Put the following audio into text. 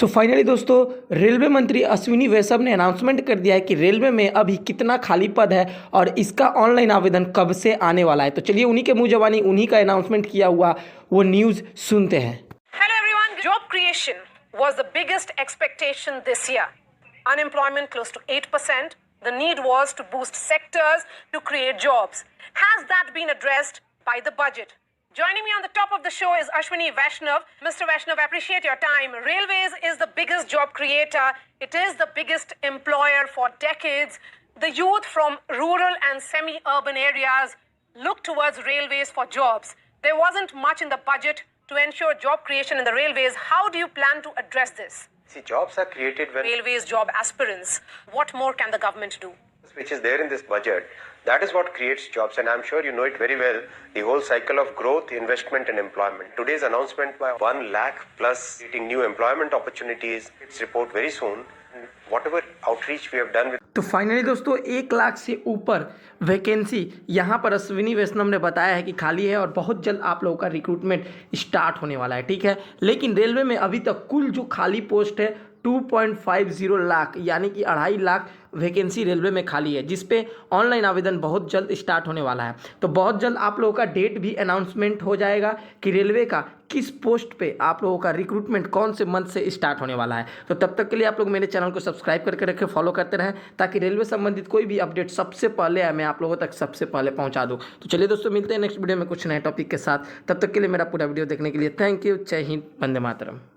So finally दोस्तों, railway मंत्री अश्विनी वैष्णव ने अनाउंसमेंट कर दिया है कि रेलवे में अभी कितना खाली पद है और इसका ऑनलाइन आवेदन कब से आने वाला है। तो चलिए उन्हीं के मुंह जबानी उन्हीं का अनाउंसमेंट किया हुआ वो न्यूज़ सुनते हैं। Hello everyone. Job creation was the biggest expectation this year. Unemployment close to 8%. The need was to boost sectors to create jobs. Has that been addressed by the budget? Joining me on the top of the show is Ashwini Vaishnav. Mr. Vaishnav, I appreciate your time. Railways is the biggest job creator. It is the biggest employer for decades. The youth from rural and semi-urban areas look towards railways for jobs. There wasn't much in the budget to ensure job creation in the railways. How do you plan to address this? See, jobs are created when Railways job aspirants. What more can the government do? which is there in this budget. That is what creates jobs, and I'm sure you know it very well. The whole cycle of growth, investment, and employment. Today's announcement by 1 lakh plus creating new employment opportunities. It's report very soon. Whatever outreach we have done with. तो finally दोस्तों 1 लाख से ऊपर vacancy यहाँ पर अश्विनी वैष्णव ने बताया है कि खाली है और बहुत जल्द आप लोगों का रिक्रूटमेंट स्टार्ट होने वाला है, ठीक है। लेकिन रेलवे में अभी तक कुल जो खाली पोस्ट है 2.50 लाख यानी कि 2.5 लाख वैकेंसी रेलवे में खाली है, जिस पे ऑनलाइन आवेदन बहुत जल्द स्टार्ट होने वाला है। तो बहुत जल्द आप लोगों का डेट भी अनाउंसमेंट हो जाएगा कि रेलवे का किस पोस्ट पे आप लोगों का रिक्रूटमेंट कौन से मंथ से स्टार्ट होने वाला है। तो तब तक के लिए आप लोग मेरे चैनल को सब्सक्राइब करके रखें, फॉलो करते रहें, ताकि रेलवे संबंधित कोई भी अपडेट सबसे पहले मैं आप लोगों तक सबसे पहले पहुंचा दूं। तो चलिए दोस्तों, मिलते हैं नेक्स्ट वीडियो में कुछ नए टॉपिक के साथ। तब तक के लिए मेरा पूरा वीडियो देखने के लिए थैंक यू। जय हिंद, वंदे मातरम।